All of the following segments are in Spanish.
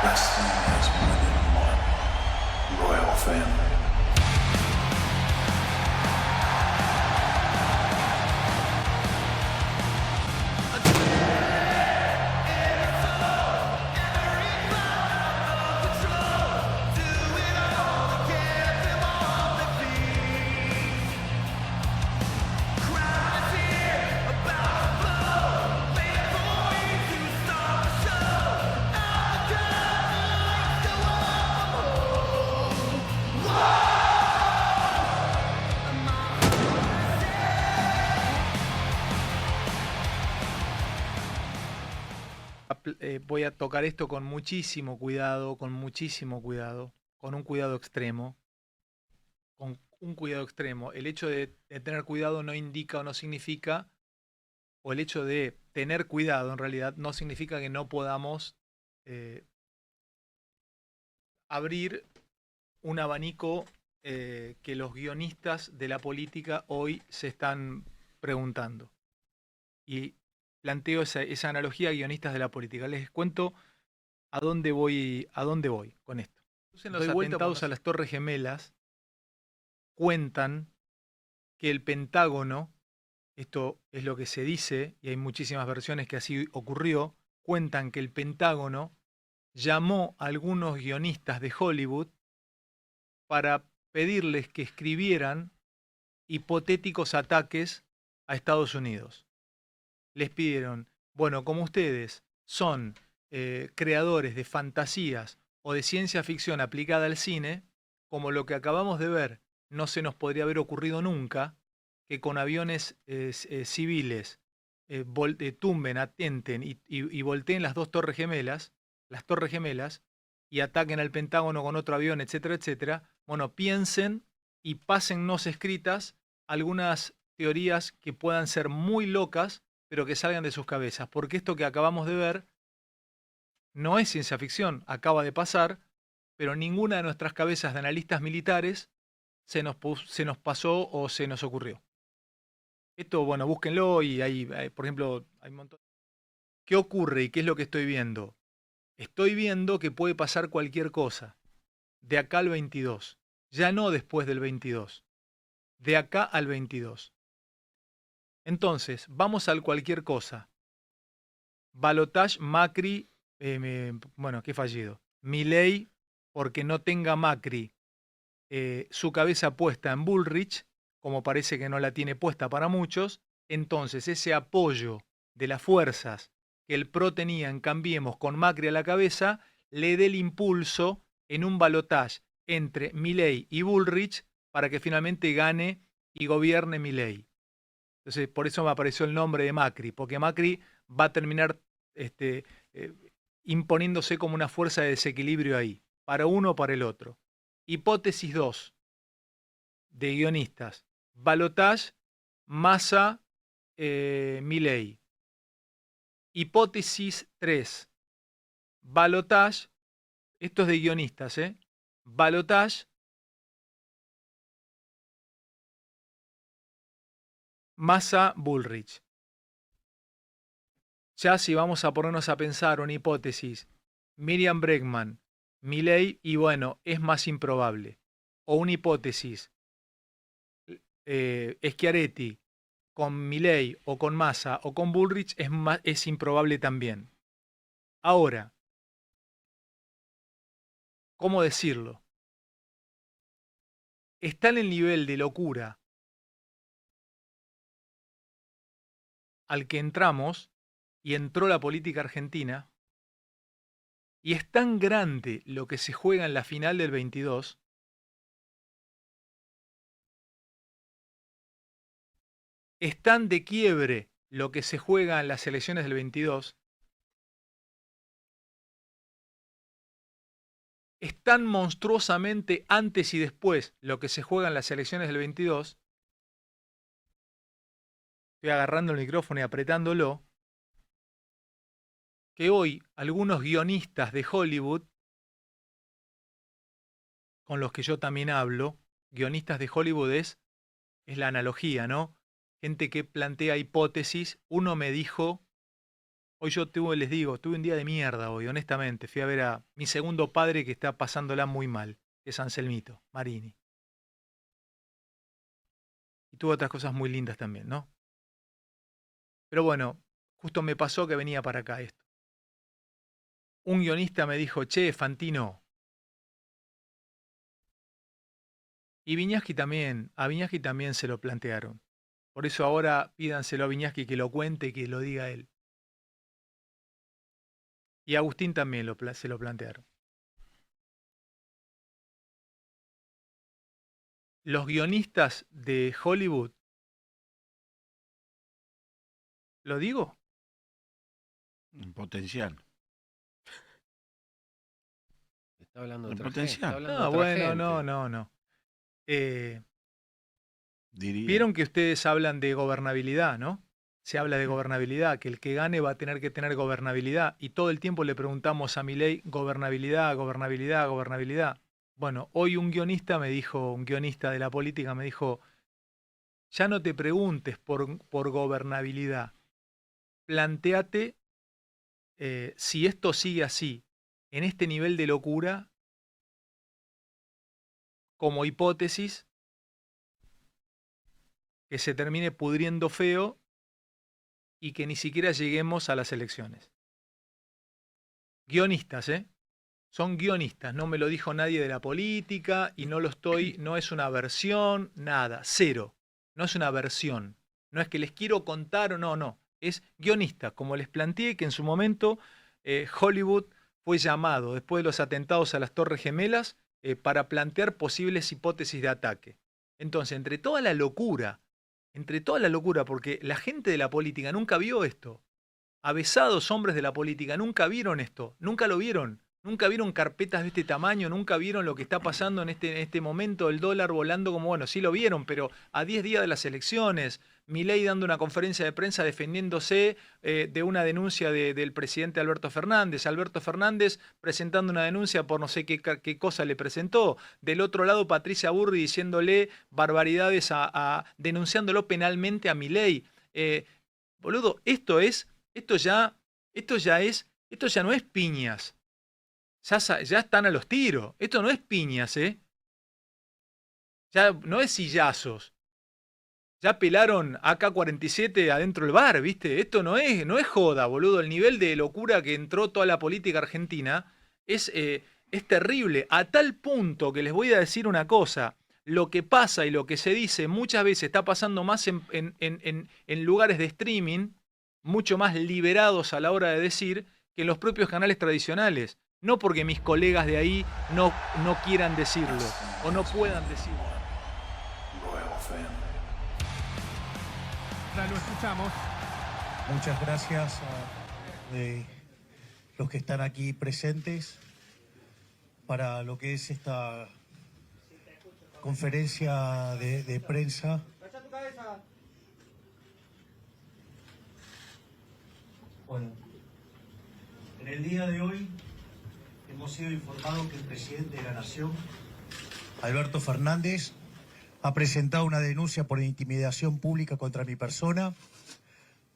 Wrestling has more than one royal family. Voy a tocar esto con muchísimo cuidado, con un cuidado extremo, con un cuidado extremo. El hecho de tener cuidado no indica o no significa, o el hecho de tener cuidado en realidad no significa que no podamos eh, abrir un abanico que los guionistas de la política hoy se están preguntando. Y planteo esa analogía a guionistas de la política. Les cuento a dónde voy con esto. Los atentados a las Torres Gemelas cuentan que el Pentágono, esto es lo que se dice, y hay muchísimas versiones que así ocurrió, cuentan que el Pentágono llamó a algunos guionistas de Hollywood para pedirles que escribieran hipotéticos ataques a Estados Unidos. Les pidieron, bueno, como ustedes son creadores de fantasías o de ciencia ficción aplicada al cine, como lo que acabamos de ver no se nos podría haber ocurrido nunca, que con aviones civiles tumben, atenten y volteen las torres gemelas, y ataquen al Pentágono con otro avión, etcétera, etcétera. Bueno, piensen y pásennos escritas algunas teorías que puedan ser muy locas, pero que salgan de sus cabezas, porque esto que acabamos de ver no es ciencia ficción, acaba de pasar, pero ninguna de nuestras cabezas de analistas militares se nos pasó o se nos ocurrió. Esto, bueno, búsquenlo y por ejemplo, hay un montón. ¿Qué ocurre y qué es lo que estoy viendo? Estoy viendo que puede pasar cualquier cosa, de acá al 22, ya no después del 22, de acá al 22. Entonces, vamos al cualquier cosa. Balotage Macri, bueno, qué fallido. Milei, porque no tenga Macri su cabeza puesta en Bullrich, como parece que no la tiene puesta para muchos, entonces ese apoyo de las fuerzas que el PRO tenía en Cambiemos con Macri a la cabeza, le dé el impulso en un balotage entre Milei y Bullrich para que finalmente gane y gobierne Milei. Entonces, por eso me apareció el nombre de Macri, porque Macri va a terminar este, eh, imponiéndose como una fuerza de desequilibrio ahí, para uno o para el otro. Hipótesis 2 de guionistas. Balotage, Massa, Milei. Hipótesis 3. Balotage, esto es de guionistas, ¿eh? Balotage, Massa, Bullrich. Ya si vamos a ponernos a pensar una hipótesis, Miriam Bregman, Milei, y bueno, es más improbable. O una hipótesis, Schiaretti con Milei o con Massa o con Bullrich es improbable también. Ahora, ¿cómo decirlo? Está en el nivel de locura al que entramos y entró la política argentina, y es tan grande lo que se juega en la final del 22, es tan de quiebre lo que se juega en las elecciones del 22, es tan monstruosamente antes y después lo que se juega en las elecciones del 22, estoy agarrando el micrófono y apretándolo, que hoy algunos guionistas de Hollywood, con los que yo también hablo, guionistas de Hollywood es la analogía, ¿no? Gente que plantea hipótesis. Uno me dijo Hoy yo les digo, tuve un día de mierda hoy, honestamente. Fui a ver a mi segundo padre que está pasándola muy mal, que es Anselmito Marini. Y tuve otras cosas muy lindas también, ¿no? Pero bueno, justo me pasó que venía para acá esto. Un guionista me dijo, che, Fantino. Y a Viñaski también se lo plantearon. Por eso ahora pídanselo a Viñaski que lo cuente y que lo diga él. Y a Agustín también se lo plantearon. Los guionistas de Hollywood, ¿lo digo? En potencial. Está hablando de En otra gente. Está potencial. hablando de No, otra bueno, gente. no. Diría. Vieron que ustedes hablan de gobernabilidad, ¿no? Se habla de gobernabilidad, que el que gane va a tener que tener gobernabilidad. Y todo el tiempo le preguntamos a Milei, gobernabilidad, gobernabilidad, gobernabilidad. Bueno, hoy un guionista me dijo, un guionista de la política me dijo, ya no te preguntes por gobernabilidad, plantéate si esto sigue así, en este nivel de locura, como hipótesis, que se termine pudriendo feo y que ni siquiera lleguemos a las elecciones. Guionistas, ¿eh? Son guionistas, no me lo dijo nadie de la política y no lo estoy, no es una versión, nada, cero. No es una versión. No es que les quiero contar o no, no. Es guionista, como les planteé que en su momento Hollywood fue llamado después de los atentados a las Torres Gemelas para plantear posibles hipótesis de ataque. Entonces, entre toda la locura, porque la gente de la política nunca vio esto. Avesados hombres de la política nunca vieron esto, nunca lo vieron. Nunca vieron carpetas de este tamaño, nunca vieron lo que está pasando en este momento, el dólar volando como, bueno, sí lo vieron, pero a 10 días de las elecciones, Milei dando una conferencia de prensa defendiéndose de una denuncia del presidente Alberto Fernández presentando una denuncia por no sé qué cosa le presentó, del otro lado Patricia Burri diciéndole barbaridades, denunciándolo penalmente a Milei. Boludo, esto ya no es piñas. Ya están a los tiros. Esto no es piñas, ¿eh? Ya no es sillazos. Ya pelaron AK-47 adentro del bar, ¿viste? Esto no es joda, boludo. El nivel de locura que entró toda la política argentina es terrible. A tal punto que les voy a decir una cosa. Lo que pasa y lo que se dice muchas veces está pasando más en lugares de streaming, mucho más liberados a la hora de decir, que en los propios canales tradicionales. No porque mis colegas de ahí no quieran decirlo o no puedan decirlo. Royal family. Lo escuchamos. Muchas gracias a los que están aquí presentes para lo que es esta conferencia de prensa. Bueno, en el día de hoy hemos sido informados que el presidente de la Nación, Alberto Fernández, ha presentado una denuncia por intimidación pública contra mi persona,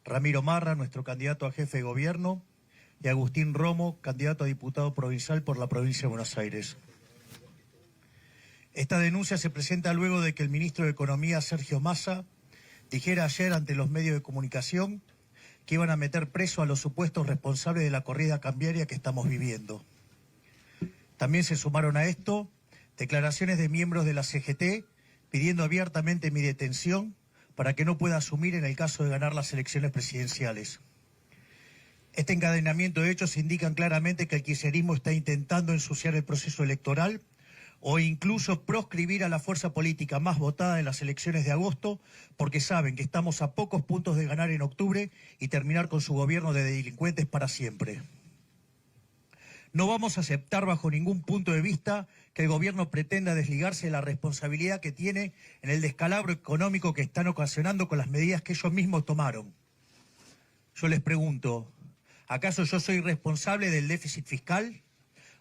Ramiro Marra, nuestro candidato a jefe de gobierno, y Agustín Romo, candidato a diputado provincial por la provincia de Buenos Aires. Esta denuncia se presenta luego de que el ministro de Economía, Sergio Massa, dijera ayer ante los medios de comunicación que iban a meter preso a los supuestos responsables de la corrida cambiaria que estamos viviendo. También se sumaron a esto declaraciones de miembros de la CGT pidiendo abiertamente mi detención para que no pueda asumir en el caso de ganar las elecciones presidenciales. Este encadenamiento de hechos indican claramente que el kirchnerismo está intentando ensuciar el proceso electoral o incluso proscribir a la fuerza política más votada en las elecciones de agosto, porque saben que estamos a pocos puntos de ganar en octubre y terminar con su gobierno de delincuentes para siempre. No vamos a aceptar bajo ningún punto de vista que el gobierno pretenda desligarse de la responsabilidad que tiene en el descalabro económico que están ocasionando con las medidas que ellos mismos tomaron. Yo les pregunto, ¿acaso yo soy responsable del déficit fiscal?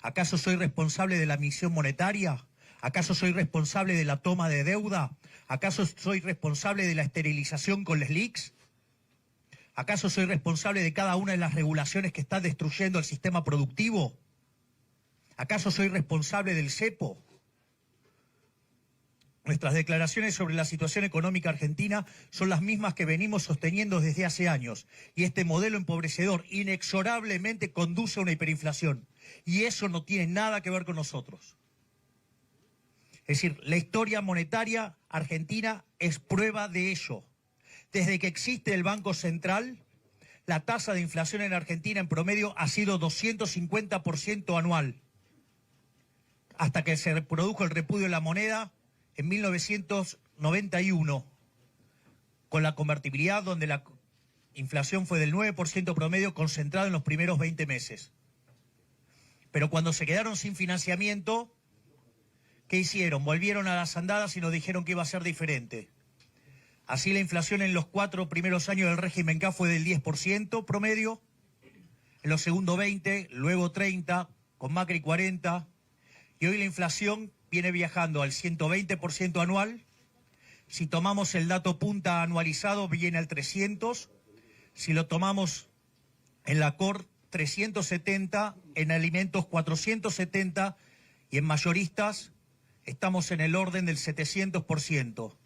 ¿Acaso soy responsable de la emisión monetaria? ¿Acaso soy responsable de la toma de deuda? ¿Acaso soy responsable de la esterilización con las LELIQs? ¿Acaso soy responsable de cada una de las regulaciones que están destruyendo el sistema productivo? ¿Acaso soy responsable del cepo? Nuestras declaraciones sobre la situación económica argentina son las mismas que venimos sosteniendo desde hace años. Y este modelo empobrecedor inexorablemente conduce a una hiperinflación. Y eso no tiene nada que ver con nosotros. Es decir, la historia monetaria argentina es prueba de ello. Desde que existe el Banco Central, la tasa de inflación en Argentina en promedio ha sido 250% anual. Hasta que se produjo el repudio de la moneda en 1991, con la convertibilidad donde la inflación fue del 9% promedio concentrado en los primeros 20 meses. Pero cuando se quedaron sin financiamiento, ¿qué hicieron? Volvieron a las andadas y nos dijeron que iba a ser diferente. Así la inflación en los 4 primeros años del régimen K fue del 10% promedio, en los segundos 20, luego 30, con Macri 40, y hoy la inflación viene viajando al 120% anual. Si tomamos el dato punta anualizado, viene al 300. Si lo tomamos en la COR, 370, en alimentos 470 y en mayoristas estamos en el orden del 700%.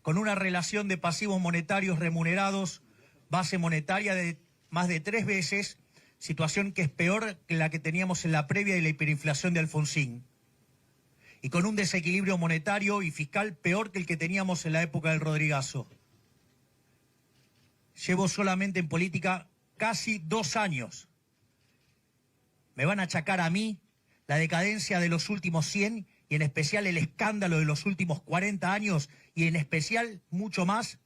Con una relación de pasivos monetarios remunerados, base monetaria de más de 3 veces, situación que es peor que la que teníamos en la previa de la hiperinflación de Alfonsín. Y con un desequilibrio monetario y fiscal peor que el que teníamos en la época del Rodrigazo. Llevo solamente en política casi 2 años. Me van a achacar a mí la decadencia de los últimos 100 y en especial el escándalo de los últimos 40 años y en especial, mucho más,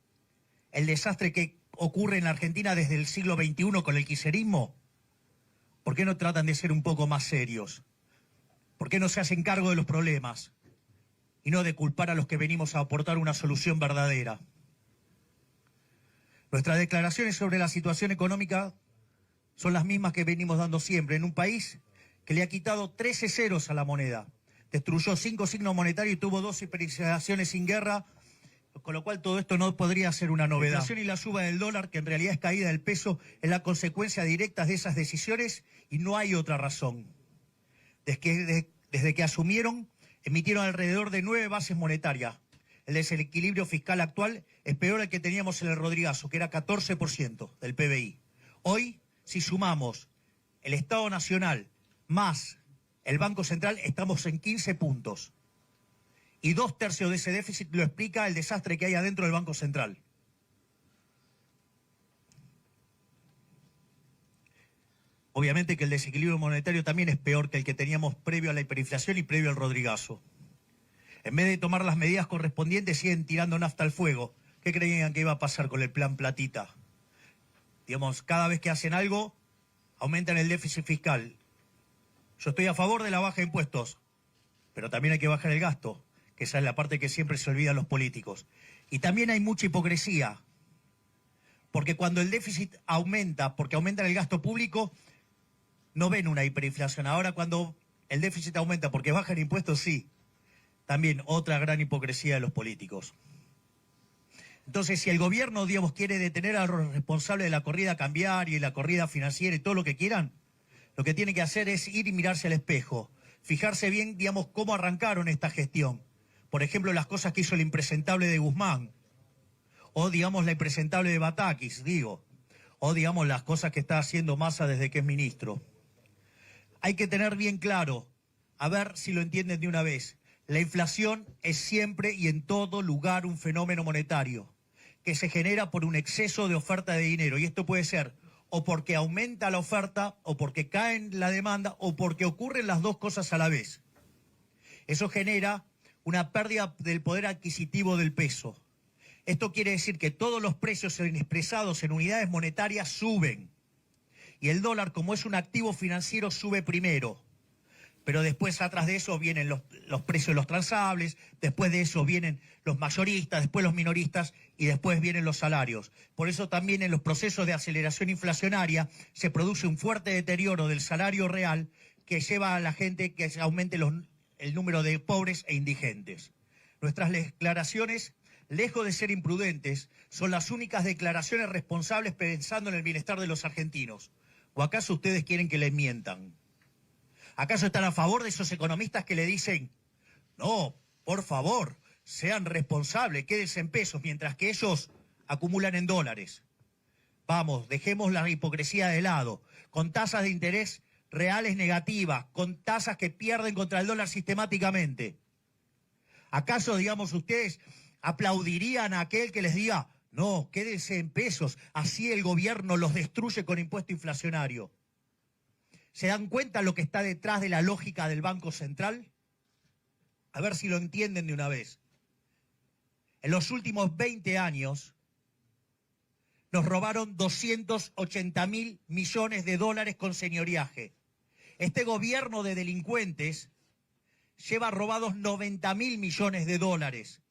el desastre que ocurre en la Argentina desde el siglo XXI con el kirchnerismo. ¿Por qué no tratan de ser un poco más serios? ¿Por qué no se hacen cargo de los problemas y no de culpar a los que venimos a aportar una solución verdadera? Nuestras declaraciones sobre la situación económica son las mismas que venimos dando siempre en un país que le ha quitado 13 ceros a la moneda. Destruyó 5 signos monetarios y tuvo 2 hiperinflaciones sin guerra, con lo cual todo esto no podría ser una novedad. La inflación y la suba del dólar, que en realidad es caída del peso, es la consecuencia directa de esas decisiones y no hay otra razón. Desde que asumieron, emitieron alrededor de 9 bases monetarias. El desequilibrio fiscal actual es peor al que teníamos en el Rodrigazo, que era 14% del PBI. Hoy, si sumamos el Estado Nacional más el Banco Central, estamos en 15 puntos. Y 2/3 de ese déficit lo explica el desastre que hay adentro del Banco Central. Obviamente que el desequilibrio monetario también es peor que el que teníamos previo a la hiperinflación y previo al Rodrigazo. En vez de tomar las medidas correspondientes, siguen tirando nafta al fuego. ¿Qué creían que iba a pasar con el plan Platita? Digamos, cada vez que hacen algo, aumentan el déficit fiscal. Yo estoy a favor de la baja de impuestos, pero también hay que bajar el gasto, que esa es la parte que siempre se olvidan los políticos. Y también hay mucha hipocresía, porque cuando el déficit aumenta, porque aumenta el gasto público, no ven una hiperinflación. Ahora cuando el déficit aumenta porque bajan impuestos, sí. También otra gran hipocresía de los políticos. Entonces, si el gobierno, digamos, quiere detener a los responsables de la corrida cambiaria y la corrida financiera y todo lo que quieran, lo que tiene que hacer es ir y mirarse al espejo, fijarse bien, digamos, cómo arrancaron esta gestión. Por ejemplo, las cosas que hizo el impresentable de Guzmán, o digamos la impresentable de Batakis, o digamos las cosas que está haciendo Massa desde que es ministro. Hay que tener bien claro, a ver si lo entienden de una vez, la inflación es siempre y en todo lugar un fenómeno monetario que se genera por un exceso de oferta de dinero, y esto puede ser o porque aumenta la oferta, o porque cae la demanda, o porque ocurren las dos cosas a la vez. Eso genera una pérdida del poder adquisitivo del peso. Esto quiere decir que todos los precios expresados en unidades monetarias suben. Y el dólar, como es un activo financiero, sube primero. Pero después, atrás de eso, vienen los precios de los transables, después de eso vienen los mayoristas, después los minoristas y después vienen los salarios. Por eso también en los procesos de aceleración inflacionaria se produce un fuerte deterioro del salario real que lleva a la gente que aumente el número de pobres e indigentes. Nuestras declaraciones lejos de ser imprudentes, son las únicas declaraciones responsables pensando en el bienestar de los argentinos. ¿O acaso ustedes quieren que les mientan? ¿Acaso están a favor de esos economistas que le dicen, no, por favor, sean responsables, quédense en pesos, mientras que ellos acumulan en dólares? Vamos, dejemos la hipocresía de lado, con tasas de interés reales negativas, con tasas que pierden contra el dólar sistemáticamente. ¿Acaso, digamos, ustedes aplaudirían a aquel que les diga, no, quédense en pesos, así el gobierno los destruye con impuesto inflacionario? ¿Se dan cuenta lo que está detrás de la lógica del Banco Central? A ver si lo entienden de una vez. En los últimos 20 años nos robaron 280.000 millones de dólares con señoriaje. Este gobierno de delincuentes lleva robados 90.000 millones de dólares.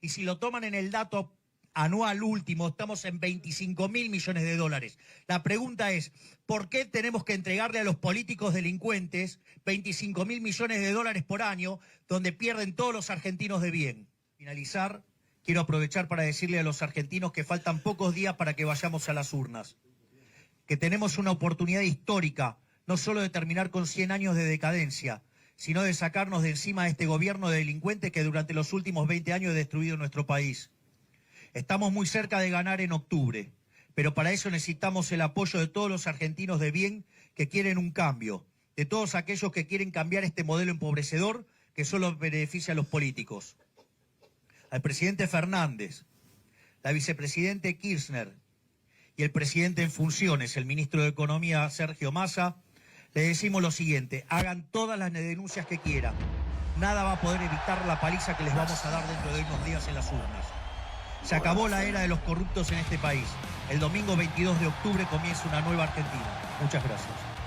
Y si lo toman en el dato anual último, estamos en 25.000 millones de dólares. La pregunta es, ¿por qué tenemos que entregarle a los políticos delincuentes 25.000 millones de dólares por año, donde pierden todos los argentinos de bien? Finalizar, quiero aprovechar para decirle a los argentinos que faltan pocos días para que vayamos a las urnas, que tenemos una oportunidad histórica, no solo de terminar con 100 años de decadencia, sino de sacarnos de encima a este gobierno de delincuentes que durante los últimos 20 años ha destruido nuestro país. Estamos muy cerca de ganar en octubre, pero para eso necesitamos el apoyo de todos los argentinos de bien que quieren un cambio, de todos aquellos que quieren cambiar este modelo empobrecedor que solo beneficia a los políticos. Al presidente Fernández, la vicepresidente Kirchner y el presidente en funciones, el ministro de Economía Sergio Massa, le decimos lo siguiente: hagan todas las denuncias que quieran. Nada va a poder evitar la paliza que les vamos a dar dentro de unos días en las urnas. Se acabó la era de los corruptos en este país. El domingo 22 de octubre comienza una nueva Argentina. Muchas gracias.